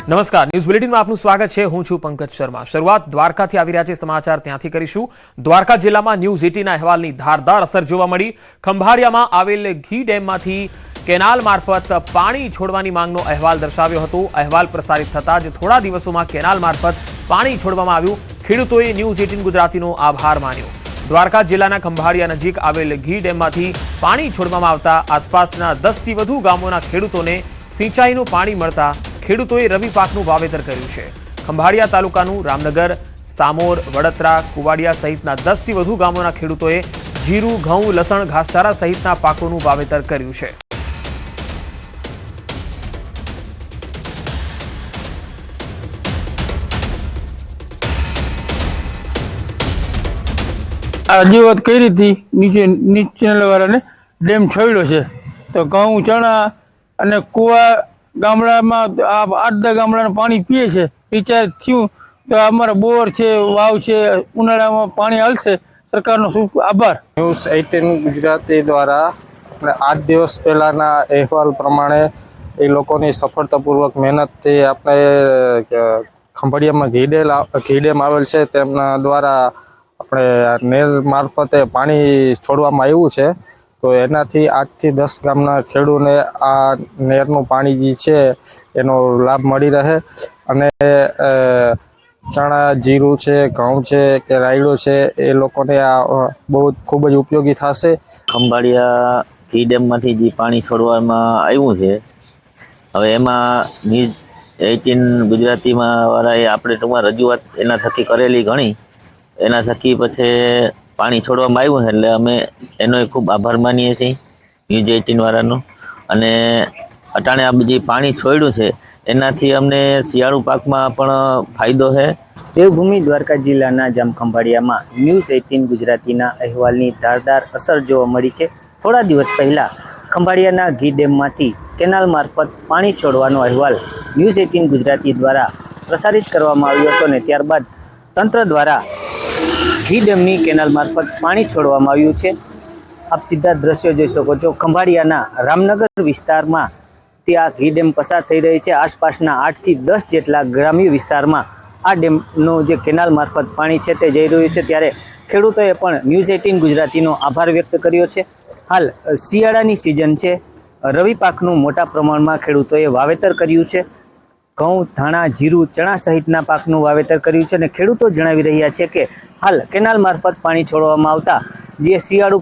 નમસ્કાર, ન્યૂઝ બુલેટિનમાં આપનું સ્વાગત છે। હું છું પંકજ શર્મા। શરૂઆત દ્વારકાથી આવી રહ્યા છે સમાચાર, ત્યાંથી કરીશું। દ્વારકા જિલ્લામાં ન્યૂઝ 18ના અહેવાલની ધારદાર અસર જોવા મળી। ખંભાળિયામાં આવેલ ઘી ડેમમાંથી કેનાલ મારફત પાણી છોડવાની માંગનો અહેવાલ દર્શાવ્યો હતો। અહેવાલ પ્રસારિત થતાં જ થોડા દિવસોમાં કેનાલ મારફત પાણી છોડવામાં આવ્યું। ખેડૂતોએ ન્યૂઝ 18 ગુજરાતીનો આભાર માન્યો। દ્વારકા જિલ્લાના ખંભાળિયા નજીક આવેલ ઘી ડેમમાંથી પાણી છોડવામાં આવતા આસપાસના 10થી વધુ ગામોના ખેડૂતોને સિંચાઈનું પાણી મળતા ખેડૂતોએ રવિ પાકનું વાવેતર કર્યું છે। ખંભાળિયા તાલુકાનું રામનગર, સામોર, વડતરા, કુવાડિયા સહિતના 10થી વધુ ગામોના ખેડૂતોએ જીરું, ઘઉં, લસણ, ઘાસચારા સહિતના પાકોનું વાવેતર કર્યું છે। રજૂઆત કરી હતી નીચેવાળાને ડેમ છોડ્યો છે તો ઘઉં, ચણા અને કુવા ગામડામાં આ 8-10 ગામડાનું પાણી પીએ છે। રિચાર્જ થયું તો અમારા બોર છે, વાવ છે, ઉનાળામાં પાણી હાલશે। સરકારનો ખૂબ આભાર। ન્યૂઝ 18 ગુજરાતી દ્વારા 8 દિવસ પહેલાના અહેવાલ પ્રમાણે એ લોકોની સફળતાપૂર્વક મહેનતથી આપણે ખંભાળિયામાં ઘી ડેમ આવેલ છે તેમના દ્વારા આપણે નેર મારફતે પાણી છોડવામાં આવ્યું છે। તો એનાથી 8થી 10 ગામના ખેડૂતોને આ નેરનું પાણી જે છે એનો લાભ મળી રહે અને ચણા, જીરું છે, ઘઉં છે કે રાયડો છે એ લોકોને આ બહુ ખૂબ જ ઉપયોગી થશે। ખંભાળિયા ઘી ડેમમાંથી જે પાણી છોડવામાં આવ્યું છે, હવે એમાં ન્યૂઝ 18 ગુજરાતીમાં વાળાએ આપણે ટૂંકમાં રજૂઆત એના થકી કરેલી ઘણી, એના થકી પછી પાણી છોડવામાં આવ્યું છે એટલે અમે એનો ખૂબ આભાર માનીએ છીએ ન્યૂઝ 18 વાળાનો। અને અટાણે આ જે પાણી છોડ્યું છે એનાથી અમને શિયાળુ પાકમાં પણ ફાયદો છે। દેવભૂમિ દ્વારકા જિલ્લાના જામખંભાળિયામાં ન્યૂઝ 18 ગુજરાતીના અહેવાલની ધારદાર અસર જોવા મળી છે। થોડા દિવસ પહેલાં ખંભાળિયાના ઘી ડેમમાંથી કેનાલ મારફત પાણી છોડવાનો અહેવાલ ન્યૂઝ 18 ગુજરાતી દ્વારા પ્રસારિત કરવામાં આવ્યો હતો ને ત્યારબાદ તંત્ર દ્વારા ઘી ડેમની કેનાલ મારફત પાણી છોડવામાં આવ્યું છે। આપ સીધા દ્રશ્યો જોઈ શકો છો। ખંભાળિયાના રામનગર વિસ્તારમાં ત્યાં ઘી ડેમ પસાર થઈ રહી છે। આસપાસના 8થી 10 જેટલા ગ્રામ્ય વિસ્તારમાં આ ડેમનો જે કેનાલ મારફત પાણી છે તે જઈ રહ્યું છે, ત્યારે ખેડૂતોએ પણ ન્યૂઝ 18 ગુજરાતીનો આભાર વ્યક્ત કર્યો છે। હાલ શિયાળાની સિઝન છે, રવિ પાકનું મોટા પ્રમાણમાં ખેડૂતોએ વાવેતર કર્યું છે। ઘઉં, ધાણા, જીરું, ચણા સહિતના પાકનું વાવેતર કર્યું છે અને ખેડૂતો જણાવી રહ્યા છે કે હાલ કેનાલ મારફત પાણી છોડવામાં આવતા જે શિયાળુ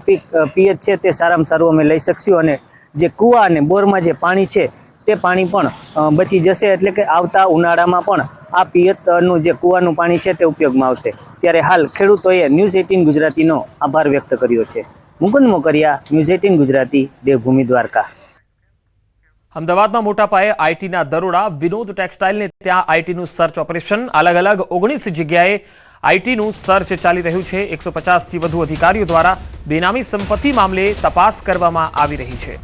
પિયત છે તે સારામાં સારું અમે લઈ શકશું અને જે કૂવા અને બોરમાં જે પાણી છે તે પાણી પણ બચી જશે, એટલે કે આવતા ઉનાળામાં પણ આ પિયતનું જે કૂવાનું પાણી છે તે ઉપયોગમાં આવશે। ત્યારે હાલ ખેડૂતોએ ન્યૂઝ 18 ગુજરાતીનો આભાર વ્યક્ત કર્યો છે। મુકુંદ મોકરિયા, ન્યૂઝ 18 ગુજરાતી, દેવભૂમિ દ્વારકા। અમદાવાદમાં મોટા પાયે આઈટીના દરોડા। વિનોદ ટેક્સટાઇલને ત્યાં આઈટીનું સર્ચ ઓપરેશન। અલગ અલગ 19 જગ્યાએ આઈટીનું સર્ચ ચાલી રહ્યું છે। 150થી વધુ અધિકારીઓ દ્વારા બેનામી સંપત્તિ મામલે તપાસ કરવામાં આવી રહી છે।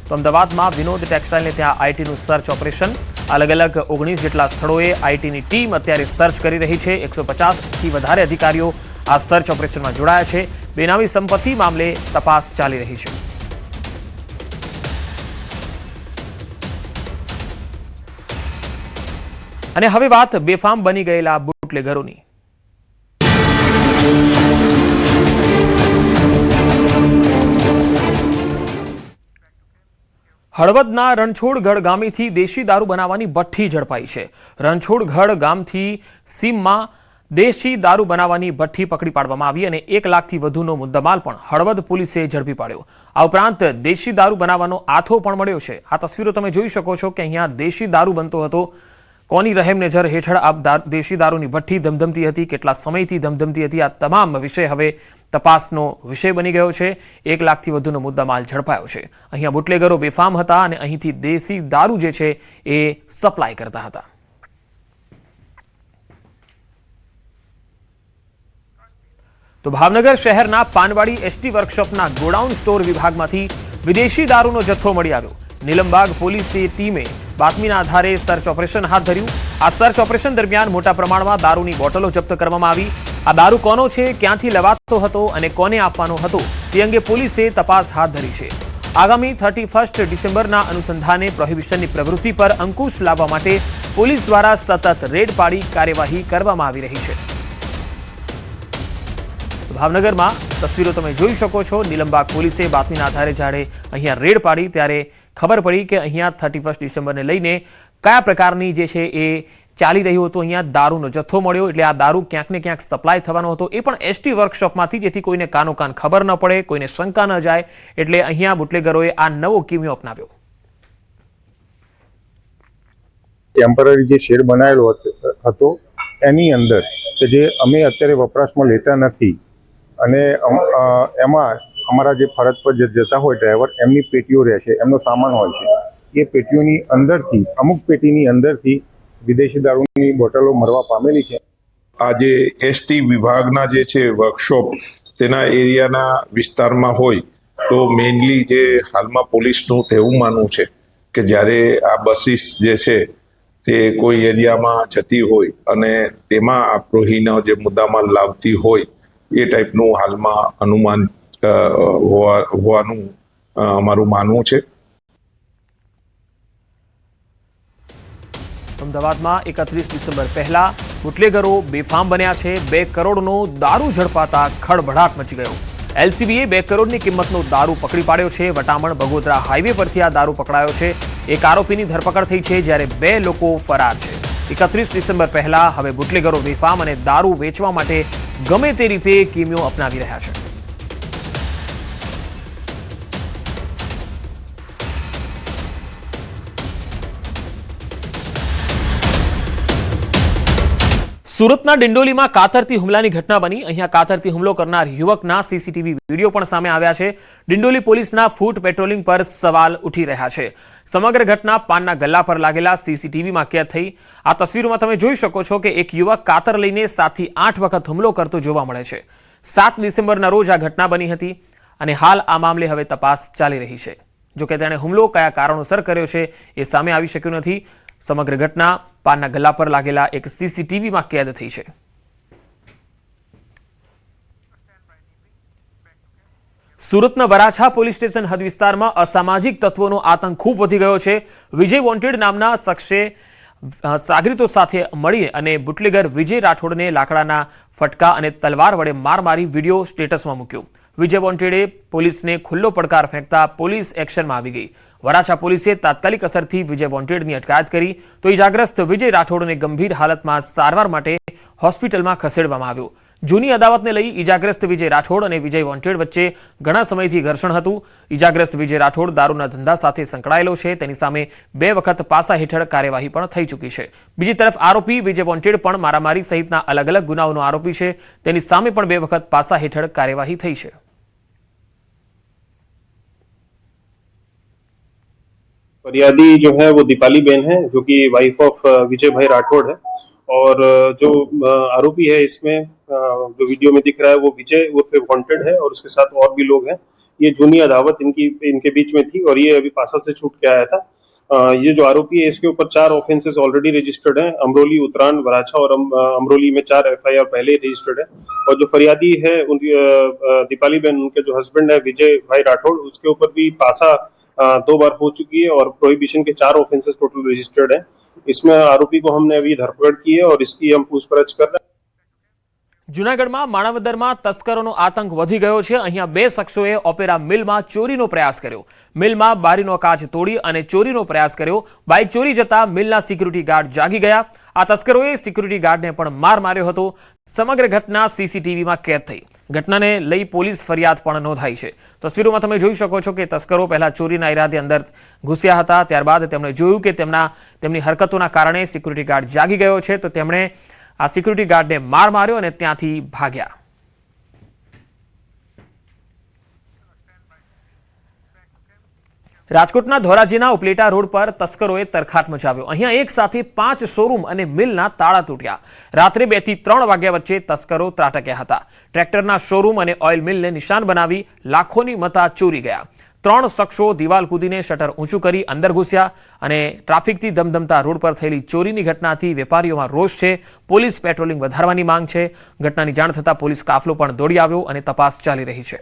તો અમદાવાદમાં વિનોદ ટેક્સટાઇલને ત્યાં આઈટીનું સર્ચ ઓપરેશન। અલગ અલગ 19 જેટલા સ્થળોએ આઈટીની ટીમ અત્યારે સર્ચ કરી રહી છે। 150થી વધારે અધિકારીઓ આ સર્ચ ઓપરેશનમાં જોડાયા છે। બેનામી સંપત્તિ મામલે તપાસ ચાલી રહી છે। અને હવે વાત બેફામ બની ગયેલા બુટલેગરોની। હળવદના રણછોડગઢ ગામેથી દેશી દારૂ બનાવવાની ભઠ્ઠી ઝડપાઈ છે। રણછોડગઢ ગામથી સીમમાં દેશી દારૂ બનાવવાની ભઠ્ઠી પકડી પાડવામાં આવી અને 1 લાખથી વધુનો મુદ્દામાલ પણ હળવદ પોલીસે ઝડપી પાડ્યો। આ ઉપરાંત દેશી દારૂ બનાવવાનો આથો પણ મળ્યો છે। આ તસવીરો તમે જોઈ શકો છો કે અહીંયા દેશી દારૂ બનતો હતો। કોની રહેમ નજર હેઠળ આ દેશી દારૂની ભઠ્ઠી ધમધમતી હતી, કેટલા સમયથી ધમધમતી હતી, આ તમામ વિષય હવે તપાસનો વિષય બની ગયો છે। 1 લાખથી વધુનો મુદ્દામાલ ઝડપાયો છે। અહીંયા બુટલેગરો બેફામ હતા અને અહીંથી દેશી દારૂ જે છે એ સપ્લાય કરતા હતા। તો ભાવનગર શહેરના પાનવાડી એસટી વર્કશોપના ગોડાઉન સ્ટોર વિભાગમાંથી વિદેશી દારૂનો જથ્થો મળી આવ્યો। નીલમબાગ પોલીસે ટીમે બાતમીના આધારે સર્ચ ઓપરેશન હાથ ધર્યું। આ સર્ચ ઓપરેશન દરમિયાન મોટા પ્રમાણમાં દારૂની બોટલો જપ્ત કરવામાં આવી। આ દારૂ કોનો છે, ક્યાંથી લેવાતો હતો અને કોને આપવાનો હતો તે અંગે પોલીસે તપાસ હાથ ધરી છે। આગામી 31 ડિસેમ્બરના અનુસંધાને પ્રોહિબિશનની પ્રવૃત્તિ પર અંકુશ લાવવા માટે પોલીસ દ્વારા સતત રેડ પાડી કાર્યવાહી કરવામાં આવી રહી છે। ભાવનગરમાં તસવીરો તમે જોઈ શકો છો। નીલમબાગ પોલીસે બાતમીના આધારે જ્યારે અહીંયા રેડ પાડી ત્યારે ખબર પડી કે અહીંયા 31 ડિસેમ્બરને લઈને કયા પ્રકારની જે છે એ ચાલી રહ્યું હતું। અહીંયા દારૂનો જથ્થો મળ્યો, એટલે આ દારૂ ક્યાંક ને ક્યાંક સપ્લાય થવાનો હતો, એ પણ એસટી વર્કશોપમાંથી, જેથી કોઈને કાનોકાન ખબર ન પડે, કોઈને શંકા ન જાય, એટલે અહીંયા બુટલેગરોએ આ નવો કિમિયો અપનાવ્યો। ટેમ્પરરી જે શેડ બનાવેલો હતો એની અંદર કે જે અમે અત્યારે વપરાશમાં લેતા નથી, અને એમાં અમારા જે ફરજ પર જતા હોય ડ્રાઈવર, એમની પેટીઓ રહે છે, એમનો સામાન હોય છે, એ પેટીઓની અંદરથી, અમુક પેટીની અંદરથી વિદેશી દારૂની બોટલો મળવા પામેલી છે। આ જે એસટી વિભાગના જે છે વર્કશોપ તેના એરિયાના વિસ્તારમાં હોય તો મેઇનલી જે હાલમાં પોલીસનું તેવું માનવું છે કે જ્યારે આ બસીસ જે છે તે કોઈ એરિયામાં જતી હોય અને તેમાં આ પ્રોહીનો જે મુદ્દામાલ લાવતી હોય એ ટાઈપનું હાલમાં અનુમાન હોવાનું અમારું માનવું છે। અમદાવાદમાં 31 ડિસેમ્બર પહેલા બુટલેગરો બેફામ બન્યા છે। 2 કરોડનો દારૂ ઝડપાતા ખળભળાટ મચી ગયો। એલસીબીએ 2 કરોડની કિંમતનો દારૂ પકડી પાડ્યો છે। વટામણ બગોદરા હાઈવે પરથી આ દારૂ પકડાયો છે। એક આરોપીની ધરપકડ થઈ છે, જ્યારે 2 લોકો ફરાર છે। 31 ડિસેમ્બર પહેલા હવે બુટલેગરો બેફામ અને દારૂ વેચવા માટે ગમે તે રીતે કિમિયો અપનાવી રહ્યા છે। સુરતના ડિંડોલીમાં કાતરથી હુમલાની ઘટના બની। અહીંયા કાતરથી હુમલો કરનાર યુવકના સીસીટીવી વિડીયો પણ સામે આવ્યા છે। ડિંડોલી પોલીસના ફૂટ પેટ્રોલિંગ પર સવાલ ઉઠી રહ્યા છે। સમગ્ર ઘટના પાનના ગલ્લા પર લાગેલા સીસીટીવીમાં કેદ થઈ। આ તસવીરોમાં તમે જોઈ શકો છો કે એક યુવક કાતર લઈને 7 થી 8 વખત હુમલો કરતો જોવા મળે છે। 7 ડિસેમ્બરના રોજ આ ઘટના બની હતી અને હાલ આ મામલે હવે તપાસ ચાલી રહી છે। જો કે તેણે હુમલો કયા કારણોસર કર્યો છે એ સામે આવી શક્યું નથી। સમગ્ર ઘટના પાનના ગલ્લા પર લાગેલા એક સીસીટીવીમાં કેદ થઈ છે। સુરતના વરાછા પોલીસ સ્ટેશન હદ વિસ્તારમાં અસામાજિક તત્વોનો આતંક ખૂબ વધી ગયો છે। વિજય વોન્ટેડ નામના શખ્સે સાગરીતો સાથે મળી અને બુટલેગર વિજય રાઠોડને લાકડાના ફટકા અને તલવાર વડે માર મારી વિડીયો સ્ટેટસમાં મૂક્યો। વિજય વોન્ટેડે પોલીસને ખુલ્લો પડકાર ફેંકતા પોલીસ એક્શનમાં આવી ગઈ। વરાછા પોલીસે તાત્કાલિક અસરથી વિજય વોન્ટેડની અટકાયત કરી તો ઇજાગ્રસ્ત વિજય રાઠોડને ગંભીર હાલતમાં સારવાર માટે હોસ્પિટલમાં ખસેડવામાં આવ્યો। જૂની અદાવતને લઈ ઇજાગ્રસ્ત વિજય રાઠોડ અને વિજય વોન્ટેડ વચ્ચે ઘણા સમયથી ઘર્ષણ હતું। ઇજાગ્રસ્ત વિજય રાઠોડ દારૂના ધંધા સાથે સંકળાયેલો છે। તેની સામે 2 વખત પાસા હેઠળ કાર્યવાહી પણ થઈ ચૂકી છે। બીજી તરફ આરોપી વિજય વોન્ટેડ પણ મારામારી સહિતના અલગ અલગ ગુનાઓનો આરોપી છે। તેની સામે પણ 2 વખત પાસા હેઠળ કાર્યવાહી થઈ છે। फरियादी जो है वो दीपाली बेन है, जो कि वाइफ ऑफ विजय भाई राठौड़ है, और जो आरोपी है इसमें जो वीडियो में दिख रहा है वो विजय उर्फ वांटेड है, और उसके साथ और भी लोग हैं। ये जूनी अदावत इनके बीच में थी और ये अभी पासा से छूट के आया था। ये जो आरोपी है इसके ऊपर 4 ऑफेंसेस ऑलरेडी रजिस्टर्ड हैं। अमरोली, उतरान, वराछा और अमरोली में 4 FIR पहले ही रजिस्टर्ड है। और जो फरियादी है उनकी दीपाली बेन, उनके जो हस्बैंड है विजय भाई राठौड़, उसके ऊपर भी पासा 2 बार हो चुकी है और प्रोहिबिशन के 4 ऑफेंसेस टोटल रजिस्टर्ड है। इसमें आरोपी को हमने अभी धरपकड़ की है और इसकी हम पूछपरछ कर रहे हैं। જૂનાગઢમાં માણાવદરમાં તસ્કરોનો આતંક વધી ગયો છે। અહીંયા 2 શખ્સોએ ઓપેરા મિલમાં ચોરીનો પ્રયાસ કર્યો। મિલમાં બારીનો કાચ તોડી અને ચોરીનો પ્રયાસ કર્યો। બાઇક ચોરી જતા મિલના સિક્યુરિટી ગાર્ડ જાગી ગયા। આ તસ્કરોએ સિક્યુરિટી ગાર્ડને પણ માર માર્યો હતો। સમગ્ર ઘટના સીસીટીવીમાં કેદ થઈ। ઘટનાને લઈ પોલીસ ફરિયાદ પણ નોંધાઈ છે। તસવીરોમાં તમે જોઈ શકો છો કે તસ્કરો પહેલા ચોરીના ઈરાદે અંદર ઘૂસ્યા હતા, ત્યારબાદ તેમણે જોયું કે તેમની હરકતોના કારણે સિક્યુરિટી ગાર્ડ જાગી ગયો છે, તો તેમણે આ સિક્યુરિટી ગાર્ડને માર માર્યો અને ત્યાંથી ભાગ્યા। રાજકોટના ધોરાજીના ઉપલેટા રોડ પર તસ્કરોએ તરખાટ મચાવ્યો। અહીંયા એક સાથે 5 શોરૂમ અને મિલના તાળા તૂટ્યા। રાત્રે 2 થી 3 વાગ્યા વચ્ચે તસ્કરો ત્રાટક્યા હતા। ટ્રેક્ટરના શોરૂમ અને ઓઇલ મિલને નિશાન બનાવી લાખોની મતા ચોરી ગયા। 3 શખ્સો દિવાલ કૂદીને શટર ઊંચું કરી અંદર ઘૂસ્યા અને ટ્રાફિકથી ધમધમતા રોડ પર થયેલી ચોરીની ઘટનાથી વેપારીઓમાં રોષ છે। પોલીસ પેટ્રોલિંગ વધારવાની માંગ છે। ઘટનાની જાણ થતાં પોલીસ કાફલો પણ દોડી આવ્યો અને તપાસ ચાલી રહી છે।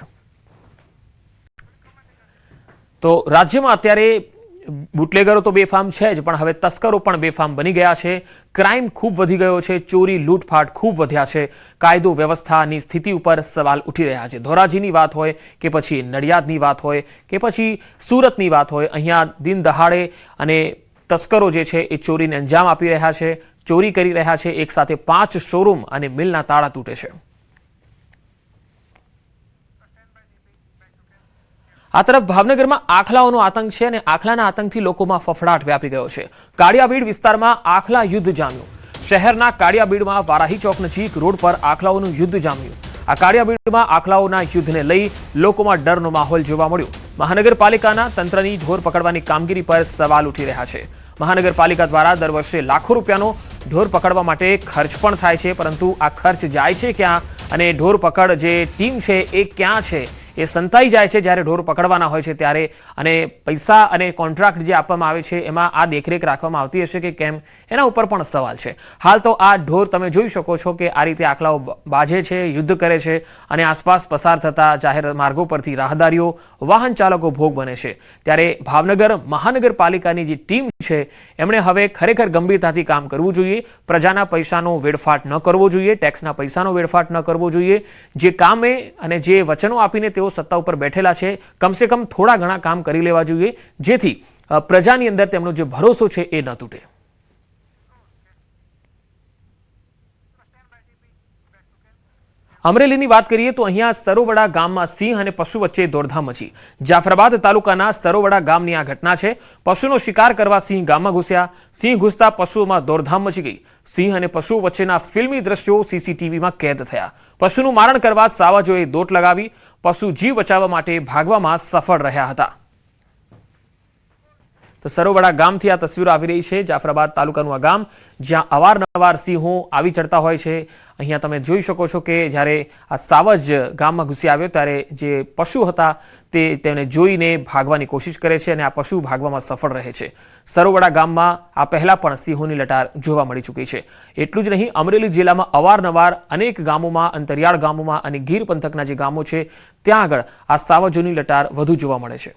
તો રાજ્યમાં અત્યારે બુટલેગરો તો બેફામ છે જ, પણ હવે તસ્કરો પણ બેફામ બની ગયા છે. ક્રાઇમ ખૂબ વધી ગયો છે, ચોરી લૂંટફાટ ખૂબ વધ્યા છે. કાયદો વ્યવસ્થાની સ્થિતિ ઉપર સવાલ ઉઠી રહ્યા છે. ધોરાજીની વાત હોય કે પછી નડિયાદની વાત હોય કે પછી સુરતની વાત હોય, અહીંયા દિન દહાડે અને તસ્કરો જે છે એ ચોરીને અંજામ આપી રહ્યા છે, ચોરી કરી રહ્યા છે. એક સાથે 5 શોરૂમ અને મિલના તાળા તૂટે છે. આ તરફ ભાવનગરમાં આખલાઓનો આતંક છે અને આખલાના આતંકથી લોકોમાં ફફડાટ વ્યાપી ગયો છે. કાળિયાબીડ વિસ્તારમાં આખલા યુદ્ધ જામ્યું. શહેરના કાળિયાબીડમાં વારાહી ચોક નજીક રોડ પર આખલાઓનું યુદ્ધ જામ્યું. આ કાળિયાબીડમાં આખલાઓના યુદ્ધને લઈ લોકોમાં ડરનો માહોલ જોવા મળ્યો. મહાનગરપાલિકાના તંત્રની ઢોર પકડવાની કામગીરી પર સવાલ ઉઠી રહ્યા છે. મહાનગરપાલિકા દ્વારા દર વર્ષે લાખો રૂપિયાનો ઢોર પકડવા માટે ખર્ચ પણ થાય છે, પરંતુ આ ખર્ચ જાય છે ક્યાં અને ઢોર પકડ જે ટીમ છે એ ક્યાં છે એ સંતાઈ જાય છે જ્યારે ઢોર પકડવાના હોય છે ત્યારે. અને પૈસા અને કોન્ટ્રાક્ટ જે આપવામાં આવે છે એમાં આ દેખરેખ રાખવામાં આવતી હશે કે કેમ, એના ઉપર પણ સવાલ છે. હાલ તો આ ઢોર તમે જોઈ શકો છો કે આ રીતે આખલાઓ બાજે છે, યુદ્ધ કરે છે અને આસપાસ પસાર થતા જાહેર માર્ગો પરથી રાહદારીઓ, વાહન ચાલકો ભોગ બને છે. ત્યારે ભાવનગર મહાનગરપાલિકાની જે ટીમ છે એમણે હવે ખરેખર ગંભીરતાથી કામ કરવું જોઈએ. પ્રજાના પૈસાનો વેડફાટ ન કરવો જોઈએ, ટેક્સના પૈસાનો વેડફાટ ન કરવો જોઈએ. જે કામે અને જે વચનો આપીને તેઓ સત્તા ઉપર બેઠેલા છે, કમસે કમ થોડા ઘણા કામ કરી લેવા જોઈએ, જેથી પ્રજાની અંદર તેમનો જે ભરોસો છે એ ન તૂટે. અમરેલીની વાત કરીએ તો અહીંયા સરોવડા ગામમાં સિંહ અને પશુ વચ્ચે દોડધામ મચી. જાફરાબાદ તાલુકાના સરોવડા ગામની આ ઘટના છે. પશુનો શિકાર કરવા સિંહ ગામમાં ઘૂસ્યા. સિંહ ઘૂસતા પશુઓમાં દોડધામ મચી ગઈ. સિંહ અને પશુઓ વચ્ચેના ફિલ્મી દ્રશ્યો સીસીટીવીમાં કેદ થયા. પશુનું મારણ કરવા સાવજોએ દોટ લગાવી. પશુ જીવ બચાવવા માટે ભાગવામાં સફળ રહ્યા હતા. તો સરોવડા ગામથી આ તસવીરો આવી રહી છે. જાફરાબાદ તાલુકાનું આ ગામ જ્યાં અવારનવાર સિંહો આવી ચડતા હોય છે. અહીંયા તમે જોઈ શકો છો કે જ્યારે આ સાવજ ગામમાં ઘૂસી આવ્યો ત્યારે જે પશુ હતા તેને જોઈને ભાગવાની કોશિશ કરે છે અને આ પશુ ભાગવામાં સફળ રહે છે. સરોવડા ગામમાં આ પહેલા પણ સિંહોની લટાર જોવા મળી ચૂકી છે. એટલું જ નહીં, અમરેલી જિલ્લામાં અવારનવાર અનેક ગામોમાં, અંતરિયાળ ગામોમાં અને ગીર પંથકના જે ગામો છે ત્યાં આગળ આ સાવજોની લટાર વધુ જોવા મળે છે.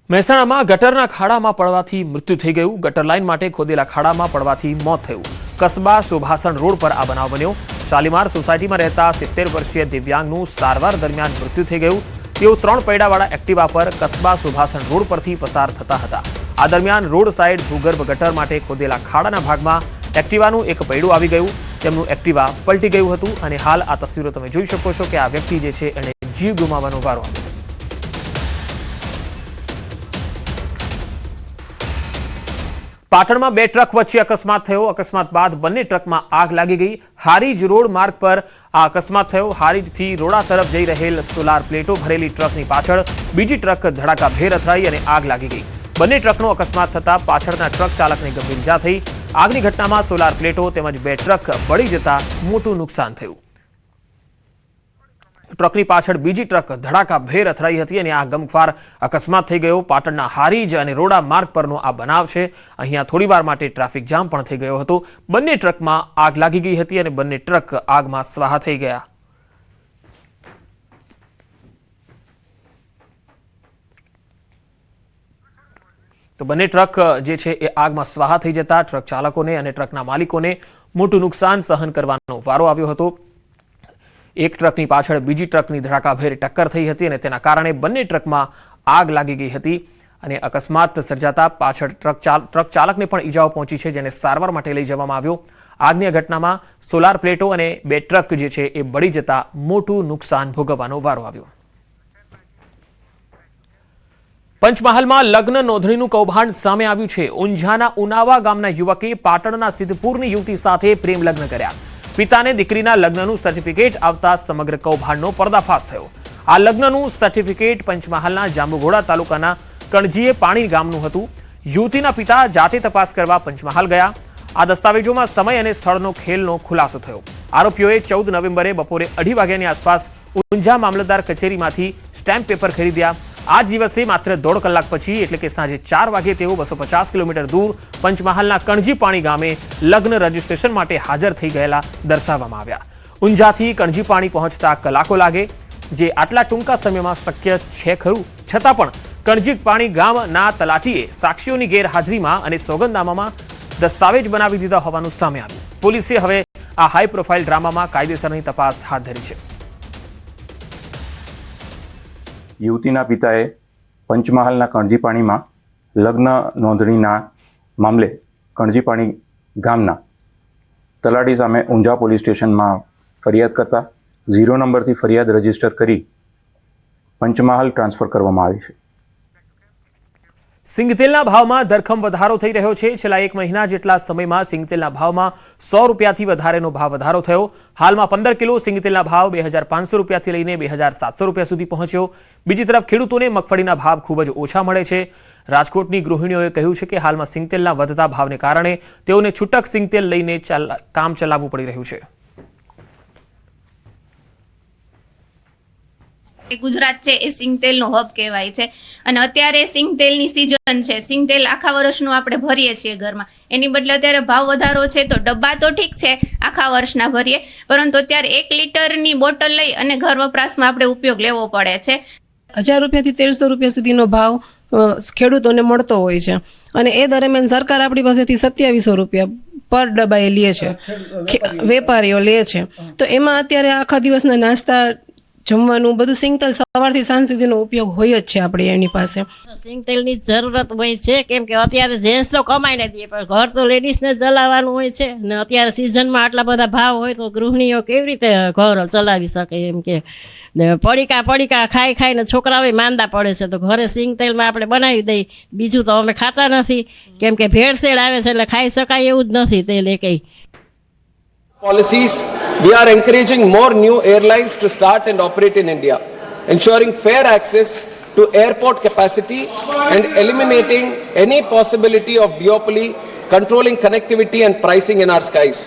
મહેસાણામાં ગટરના ખાડામાં પડવાથી મૃત્યુ થઈ ગયું. ગટર લાઇન માટે ખોદેલા ખાડામાં પડવાથી મોત થયું. કસ્બા સુભાષણ રોડ પર આ બનાવ બન્યો. શાલીમાર સોસાયટીમાં રહેતા 70 વર્ષીય દિવ્યાંગનું સારવાર દરમિયાન મૃત્યુ થઈ ગયું. તેઓ 3 પૈડાવાળા એક્ટિવા પર કસ્બા સુભાષણ રોડ પરથી પસાર થતા હતા. આ દરમિયાન રોડ સાઈડ ભૂગર્ભ ગટર માટે ખોદેલા ખાડાના ભાગમાં એક્ટિવાનું એક પૈડું આવી ગયું. તેમનું એક્ટિવા પલટી ગયું હતું અને હાલ આ તસવીરો તમે જોઈ શકો છો કે આ વ્યક્તિ જે છે એણે જીવ ગુમાવવાનો વારો આવ્યો. પાટણમાં 2 ટ્રક વચ્ચે અકસ્માત થયો. અકસ્માત બાદ બંને ટ્રકમાં આગ લાગી ગઈ. હારીજ રોડ માર્ગ પર આ અકસ્માત થયો. હારીજથી રોડા તરફ જઈ રહેલ સોલાર પ્લેટો ભરેલી ટ્રકની પાછળ બીજી ટ્રક ધડાકાભેર અથડાઈ અને આગ લાગી ગઈ. બંને ટ્રકનો અકસ્માત થતા પાછળના ટ્રક ચાલકને ગંભીર ઈજા થઈ. આગની ઘટનામાં સોલાર પ્લેટો તેમજ 2 ટ્રક બળી જતા મોટું નુકસાન થયું. ટ્રકની પાછળ બીજી ટ્રક ધડાકાભેર અથડાઈ હતી અને આ ગમખ્વાર અકસ્માત થઈ ગયો. પાટણના હારીજ અને રોડા માર્ગ પરનો આ બનાવ છે. અહીંયા થોડીવાર માટે ટ્રાફિક જામ પણ થઈ ગયો હતો. બંને ટ્રકમાં આગ લાગી ગઈ હતી અને બંને ટ્રક આગમાં સ્વાહા થઈ ગયા. તો બંને ટ્રક જે છે એ આગમાં સ્વાહા થઈ જતા ટ્રક ચાલકોને અને ટ્રકના માલિકોને મોટું નુકસાન સહન કરવાનો વારો આવ્યો હતો. એક ટ્રકની પાછળ બીજી ટ્રકની ધડાકાભેર ટક્કર થઈ હતી અને તેના કારણે બંને ટ્રકમાં આગ લાગી ગઈ હતી અને અકસ્માત સર્જાતા પાછળ ટ્રક ચાલકને પણ ઈજાઓ પહોંચી છે, જેને સારવાર માટે લઈ જવામાં આવ્યો. આગની ઘટનામાં સોલાર પ્લેટો અને 2 ટ્રક જે છે એ બળી જતા મોટું નુકસાન ભોગવવાનો વારો આવ્યો. પંચમહાલમાં લગ્ન નોંધણીનું કૌભાંડ સામે આવ્યું છે. ઊંઝાના ઉનાવા ગામના યુવકે પાટણના સિદ્ધપુરની યુવતી સાથે પ્રેમ લગ્ન કર્યા. પિતાને દીકરીના લગ્નનું સર્ટિફિકેટ આવતા સમગ્ર કૌભાંડનો પર્દાફાશ થયો. આ લગ્નનું સર્ટિફિકેટ પંચમહાલના જાંબુઘોડા તાલુકાના કણજીએ પાણી ગામનું હતું. યુવતીના પિતા જાતે તપાસ કરવા પંચમહાલ ગયા. આ દસ્તાવેજોમાં સમય અને સ્થળનો ખેલનો ખુલાસો થયો. આરોપીઓએ 14 નવેમ્બરે બપોરે 2:30 વાગ્યાની આસપાસ ઊંઝા મામલતદાર કચેરીમાંથી સ્ટેમ્પ પેપર ખરીદ્યા. આ જ દિવસે માત્ર 1.5 કલાક પછી એટલે કે સાંજે 4 વાગે તેઓ 250 કિલોમીટર દૂર પંચમહાલના કણજી પાણી ગામે લગ્ન રજીસ્ટ્રેશન માટે હાજર થઈ ગયેલા દર્શાવવામાં આવ્યા. ઊંઝાથી કણજી પાણી પહોંચતા કલાકો લાગે, જે આટલા ટૂંકા સમયમાં શક્ય છે ખરું? છતાં પણ કણજી પાણી ગામના તલાટીએ સાક્ષીઓની ગેરહાજરીમાં અને સોગંદનામામાં દસ્તાવેજ બનાવી દીધા હોવાનું સામે આવ્યું. પોલીસે હવે આ હાઈ પ્રોફાઇલ ડ્રામામાં કાયદેસરની તપાસ હાથ ધરી છે. યુવતીના પિતાએ પંચમહાલના કણજીપાણીમાં લગ્ન નોંધણીના મામલે કણજીપાણી ગામના તલાટી સામે ઊંઝા પોલીસ સ્ટેશનમાં ફરિયાદ કરતા 0 નંબરથી ફરિયાદ રજીસ્ટર કરી પંચમહાલ ટ્રાન્સફર કરવામાં આવી છે. સિંગતેલના ભાવમાં ધરખમ વધારો થઈ રહ્યો છે. છેલ્લા 1 મહિના જેટલા સમયમાં સિંગતેલના ભાવમાં 100 રૂપિયાથી વધારેનો ભાવ વધારો થયો. હાલમાં 15 કિલો સિંગતેલના ભાવ 2500 રૂપિયાથી લઈને 2700 રૂપિયા સુધી પહોંચ્યો. બીજી તરફ ખેડૂતોને મગફળીના ભાવ ખૂબ જ ઓછા મળે છે. રાજકોટની ગૃહિણીઓએ કહ્યું છે કે હાલમાં સિંગતેલના વધતા ભાવને કારણે તેઓને છૂટક સિંગતેલ લઈને કામ ચલાવવું પડી રહ્યું છે. ગુજરાત છે એ સિંગતેલનો હબ કહેવાય છે અને અત્યારે સિંગતેલની સિઝન છે. સિંગતેલ આખા વર્ષનું આપણે ભરીએ છીએ ઘરમાં, એની બદલે અત્યારે ભાવ વધારો છે તો ડબ્બા તો ઠીક છે આખા વર્ષના ભરીએ, પરંતુ અત્યારે 1 લીટરની બોટલ લઈ અને ઘર વપરાશમાં આપણે ઉપયોગ લેવો પડે છે. 1000 રૂપિયાથી 1300 રૂપિયા સુધીનો ભાવ ખેડૂતોને મળતો હોય છે અને એ દરમિયાન સરકાર આપણી પાસેથી 2700 રૂપિયા પર ડબ્બા એ લે છે, વેપારીઓ લે છે. તો એમાં અત્યારે આખા દિવસના નાસ્તા જમવાનું બધું સિંગતેલ સવારથી સાંજ સુધીનો ઉપયોગ હોય જ છે આપણે એની પાસે. સિંગતેલની જરૂરત હોય છે કેમ કે અત્યારે જેન્ટ્સ તો કમાઈને દે પણ ઘર તો લેડીઝને ચલાવવાનું હોય છે ને અત્યારે સિઝનમાં આટલા બધા ભાવ હોય તો ગૃહિણીઓ કેવી રીતે ઘર ચલાવી શકે એમ કે ને પડીકા ખાઈને છોકરાઓ માંદા પડે છે તો ઘરે સિંગતેલમાં આપણે બનાવી દઈ. બીજું તો અમે ખાતા નથી કેમ કે ભેળસેળ આવે છે એટલે ખાઈ શકાય એવું જ નથી તેલ એકઈ. Policies, we are encouraging more new airlines to start and operate in India, ensuring fair access to airport capacity and eliminating any possibility of duopoly, controlling connectivity and pricing in our skies.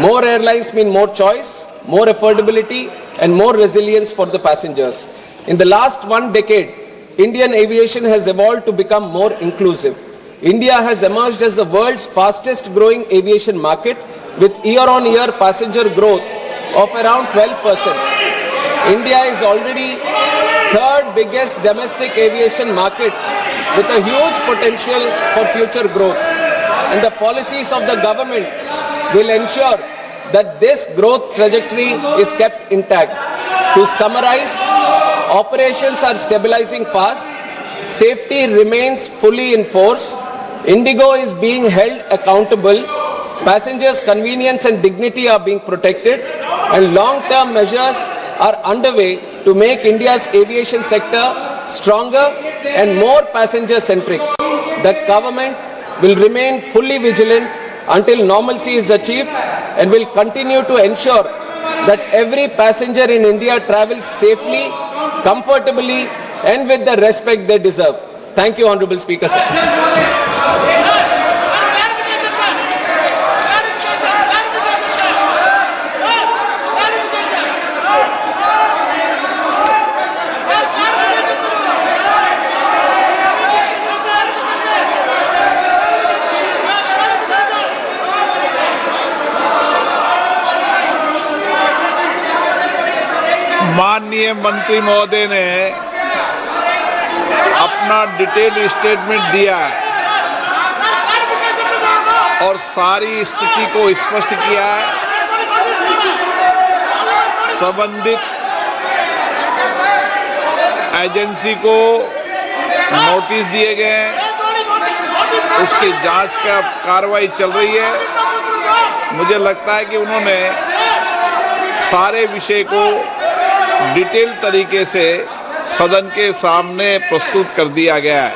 More airlines mean more choice, more affordability and more resilience for the passengers. In the last 1 decade, Indian aviation has evolved to become more inclusive. India has emerged as the world's fastest growing aviation market with year-on-year passenger growth of around 12%. India is already 3rd biggest domestic aviation market with a huge potential for future growth. And the policies of the government will ensure that this growth trajectory is kept intact. To summarize, operations are stabilizing fast, safety remains fully in force, Indigo is being held accountable, passengers' convenience and dignity are being protected, and long-term measures are underway to make India's aviation sector stronger and more passenger-centric. The government will remain fully vigilant until normalcy is achieved and will continue to ensure that every passenger in India travels safely, comfortably, and with the respect they deserve. Thank you, Honorable Speaker, sir. माननीय मंत्री महोदय ने अपना detail statement दिया है और सारी स्थिति को स्पष्ट किया है. संबंधित एजेंसी को नोटिस दिए गए हैं, उसकी जांच का कार्रवाई चल रही है. मुझे लगता है कि उन्होंने सारे विषय को डिटेल तरीके से सदन के सामने प्रस्तुत कर दिया गया है.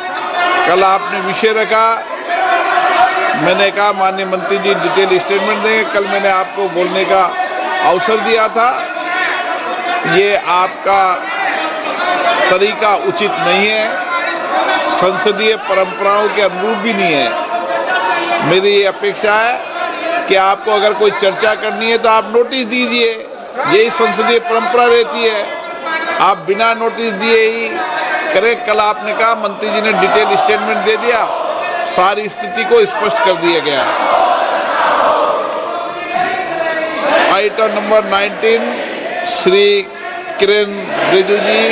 कल आपने विषय रखा, मैंने कहा माननीय मंत्री जी डिटेल स्टेटमेंट देंगे. कल मैंने आपको बोलने का अवसर दिया था. ये आपका तरीका उचित नहीं है, संसदीय परंपराओं के अनुरूप भी नहीं है. मेरी ये अपेक्षा है कि आपको अगर कोई चर्चा करनी है तो आप नोटिस दीजिए, यही संसदीय परंपरा रहती है. आप बिना नोटिस दिए ही करें. कल आपने कहा मंत्री जी ने डिटेल स्टेटमेंट दे दिया, सारी स्थिति को स्पष्ट कर दिया गया. item number 19, Shri Kiran Rijiju ji.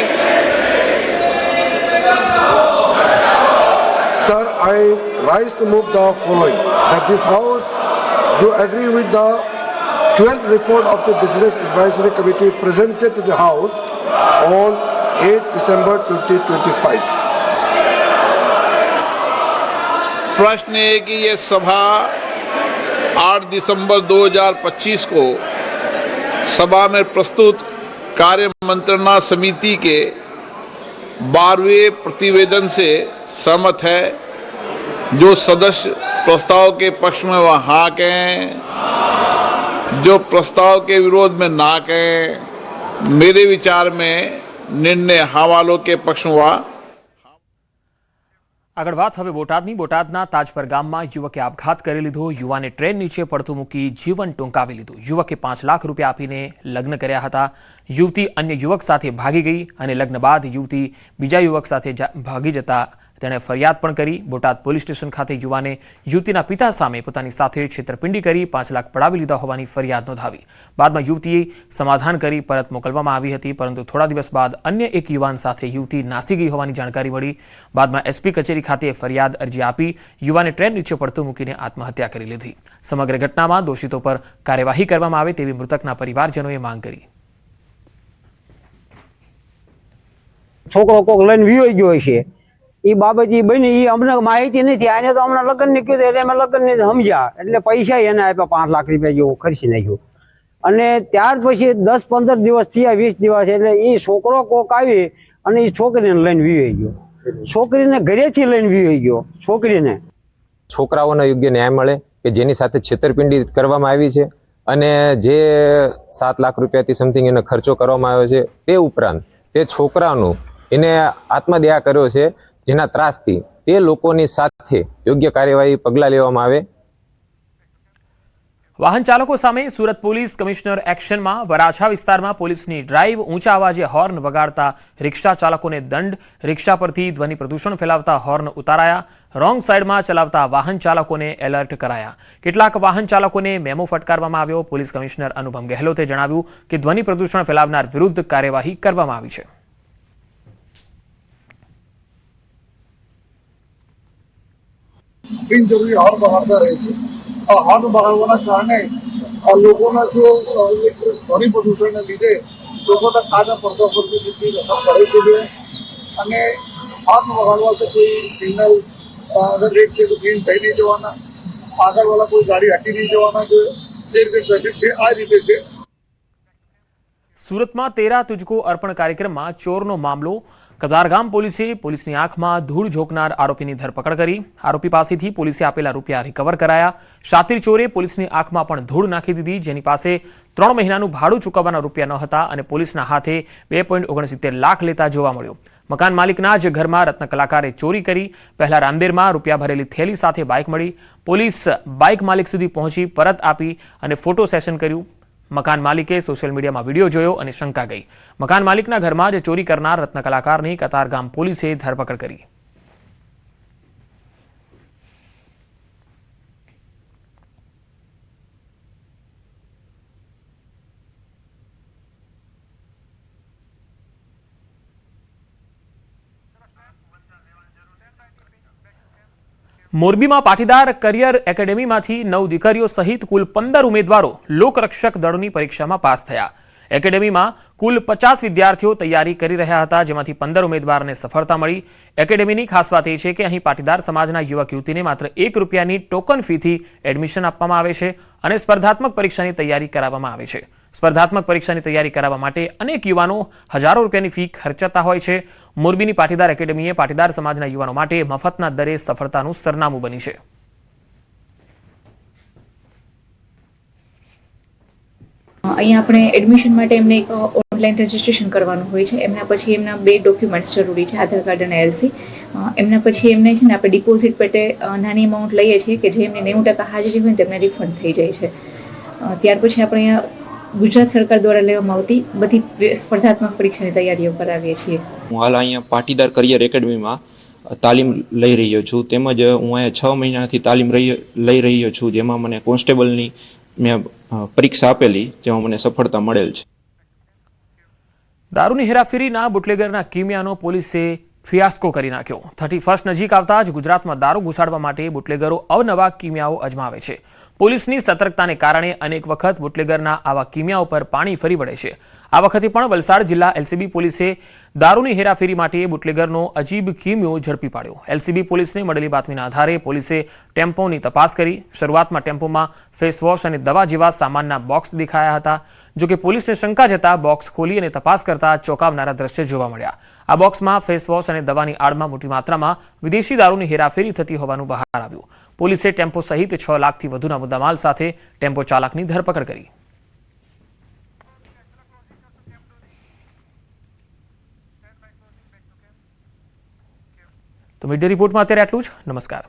Sir, I rise to move the following, that this House do agree with the 12th report of the Business Advisory Committee presented to the House on 8 December 2025. प्रश्न है कि ये सभा 8 दिसंबर 2025 को सभा में प्रस्तुत कार्य मंत्रणा समिति के 12वें प्रतिवेदन से सहमत है। जो सदस्य प्रस्ताव के पक्ष में वह हाँ कहें, जो प्रस्ताव के विरोध में ना कहें। मेरे विचार में निर्णय हाँ वालों के पक्ष में हुआ। આગળ વાત હવે બોટાદની. બોટાદના તાજપર ગામમાં યુવકે આપઘાત કરી લીધો. યુવાને ટ્રેન નીચે પડતું મૂકી જીવન ટૂંકાવી લીધું. યુવકે 5 લાખ રૂપિયા આપીને લગ્ન કર્યા હતા. યુવતી અન્ય યુવક સાથે ભાગી ગઈ અને લગ્ન બાદ યુવતી બીજા યુવક સાથે ભાગી જતા તેણે ફરિયાદ પણ કરી. બોટાદ પોલીસ સ્ટેશન ખાતે યુવાને યુવતીના પિતા સામે પોતાની સાથે છેતરપિંડી કરી 5 લાખ પડાવી લીધા હોવાની ફરિયાદ નોંધાવી. બાદમાં યુવતીએ સમાધાન કરી પરત મોકલવામાં આવી હતી, પરંતુ થોડા દિવસ બાદ અન્ય એક યુવાન સાથે યુવતી નાસી ગઈ હોવાની જાણકારી મળી. બાદમાં એસપી કચેરી ખાતે ફરિયાદ અરજી આપી યુવાને ટ્રેન નીચે પડતું મૂકીને આત્મહત્યા કરી લીધી. સમગ્ર ઘટનામાં દોષિતો પર કાર્યવાહી કરવામાં આવે તેવી મૃતકના પરિવારજનોએ માંગ કરી. છોકરો કોક લઈને વિયો ગયો છે, એ બાબત એ બની, એ અમને માહિતી નથી. આને તો હમણાં લગ્ન ની કીધું એટલે અમે લગ્ન ની સમજ્યા, એટલે પૈસા એને આપ્યા 5 લાખ રૂપિયા જેવું ખર્ચી નાખ્યું. અને ત્યાર પછી 10-15 દિવસ થયા, 20 દિવસ, એટલે એ છોકરો કોક આવી અને એ છોકરીને લઈને વિયો ગયો. છોકરીને ઘરેથી લઈને વિયો ગયો. છોકરીને છોકરાઓને યોગ્ય ન્યાય મળે કે જેની સાથે છેતરપિંડી કરવામાં આવી છે અને જે 7 લાખ રૂપિયાથી સમથિંગ એને ખર્ચો કરવામાં આવ્યો છે, તે ઉપરાંત તે છોકરાનું એને આત્મદયા કર્યો છે, જેના ત્રાસથી તે લોકોની સાથે યોગ્ય કાર્યવાહી પગલાં લેવામાં આવે. વાહન ચાલકો સામે સુરત પોલીસ કમિશનર એક્શનમાં. વરાછા વિસ્તારમાં પોલીસની ડ્રાઈવ. ઊંચા અવાજે હોર્ન વગાડતા રિક્ષા ચાલકોને દંડ. રિક્ષા પરથી ધ્વનિ પ્રદૂષણ ફેલાવતા હોર્ન ઉતારાયા. રોંગ સાઈડમાં ચલાવતા વાહન ચાલકોને એલર્ટ કરાયા. કેટલાક વાહન ચાલકોને મેમો ફટકારવામાં આવ્યો. પોલીસ કમિશનર અનુપમ ગેહલોતે જણાવ્યું કે ધ્વનિ પ્રદૂષણ ફેલાવનાર વિરુદ્ધ કાર્યવાહી કરવામાં આવી છે. બિનજરૂરી હોર્ન બગાડતા રહે છે. આ હોર્ન બગાડવાના કારણે આ લોકોના જો ધ્વનિ પ્રદૂષણને લીધે લોકોના કાના પડદા પર કેટલી અસર પડે છે. અને હોર્ન વગાડવાથી કોઈ સિગ્નલ અગર રેડ છે તો ગ્રીન થઈ નહીં જવાના, આગળવાળા કોઈ ગાડી હટી નહીં જવાના, જે રીતે ટ્રાફિક છે આ રીતે છે. સુરતમાં 13 તુજકો અર્પણ કાર્યક્રમમાં ચોરનો મામલો. કતારગામ પોલીસની આંખમાં ધૂળ ઝોકનાર આરોપીની ધરપકડ કરી. આરોપી પાસેથી પોલીસે આપેલા રૂપિયા રિકવર કરાયા. શાતિર ચોરે પોલીસની આંખમાં પણ ધૂળ નાખી દીધી, જેની પાસે 3 મહિનાનું ભાડું ચૂકવવાના રૂપિયા ન હતા અને પોલીસના હાથે 2.69 લાખ લેતા જોવા મળ્યો. મકાન માલિકના જ ઘરમાં રત્ન કલાકારે ચોરી કરી. પહેલા રામદેરમાં રૂપિયા ભરેલી થેલી સાથે બાઇક મળી. પોલીસ બાઇક માલિક સુધી પહોંચી પરત આપી અને ફોટો સેશન કર્યું. મકાન માલિકે સોશિયલ મીડિયામાં વિડીયો જોયો અને શંકા ગઈ. મકાન માલિકના ઘરમાં જ ચોરી કરનાર રત્ન કલાકારની કતારગામ પોલીસે ધરપકડ કરી. મોરબીમાં પાટીદાર કરિયર એકેડેમીમાંથી 9 દીકરીઓ સહિત કુલ 15 ઉમેદવારો લોકરક્ષક દળની પરીક્ષામાં પાસ થયા. એકેડેમીમાં કુલ 50 વિદ્યાર્થીઓ તૈયારી કરી રહ્યા હતા, જેમાંથી 15 ઉમેદવારને સફળતા મળી. એકેડેમીની ખાસ વાત એ છે કે અહીં પાટીદાર સમાજના યુવક યુવતીને માત્ર 1 રૂપિયાની ટોકન ફીથી એડમિશન આપવામાં આવે છે અને સ્પર્ધાત્મક પરીક્ષાની તૈયારી કરાવવામાં આવે છે. સ્પર્ધાત્મક પરીક્ષાની તૈયારી કરાવવા માટે અનેક યુવાનો હજારો રૂપિયાની ફી ખર્ચતા હોય છે. મોરબીની પાટીદાર એકેડેમીએ પાટીદાર સમાજના યુવાનો માટે મફતના દરે સફળતાનું સરનામું બની છે. અહીંયા આપણે એડમિશન માટે એમને એક ઓનલાઈન રજીસ્ટ્રેશન કરવાનું હોય છે. એમના પછી એમના 2 ડોક્યુમેન્ટ્સ જરૂરી છે, આધાર કાર્ડ અને એલસી. એમના પછી એમને છે ને આપણે ડિપોઝિટ પેટે નાની અમાઉન્ટ લઈએ છીએ કે જે એમને 90% હાજરી હોય તેમને રિફંડ થઈ જાય છે. ત્યાર પછી આપણે અહીંયા ગુજરાત સરકાર દ્વારા લેવામાં આવતી બધી સ્પર્ધાત્મક પરીક્ષાની તૈયારીઓ કરાવીએ છીએ. હું હાલ અહીંયા પાટીદાર કરિયર એકેડમીમાં તાલીમ લઈ રહ્યો છું, તેમજ હું અહીંયા 6 મહિનાથી તાલીમ લઈ રહ્યો છું, જેમાં મને કોન્સ્ટેબલની મેં પરીક્ષા આપેલી જેમાં મને સફળતા મળેલ છે. દારૂની હેરાફેરીના બુટલેગરના કિમિયાનો પોલીસે ફિયાસ્કો કરી નાખ્યો. 31 નજીક આવતા જ ગુજરાતમાં દારૂ ઘુસાડવા માટે બુટલેગરો અવનવા કિમિયાઓ અજમાવે છે. પોલીસની સતર્કતાને કારણે અનેક વખત બુટલેગરના આવા કિમિયાઓ પર પાણી ફરી વળે છે. આ વખતે પણ વલસાડ જિલ્લા એલસીબી પોલીસે દારૂની હેરાફેરી માટે બુટલેગરનો અજીબ કિમિયો ઝડપી પાડ્યો. એલસીબી પોલીસને મળેલી બાતમીના આધારે પોલીસે ટેમ્પોની તપાસ કરી. શરૂઆતમાં ટેમ્પોમાં ફેસવોશ અને દવા જેવા સામાનના બોક્સ દેખાયા હતા. જોકે પોલીસને શંકા જતા બોક્સ ખોલી અને તપાસ કરતા ચોંકાવનારા દ્રશ્ય જોવા મળ્યા. આ બોક્સમાં ફેસવોશ અને દવાની આડમાં મોટી માત્રામાં વિદેશી દારૂની હેરાફેરી થતી હોવાનું બહાર આવ્યું. પોલીસે ટેમ્પો સહિત 6 લાખથી વધુના મુદ્દામાલ સાથે ટેમ્પો ચાલકની ધરપકડ કરી. તો મીડિયા રિપોર્ટમાં અત્યારે આટલું જ. નમસ્કાર.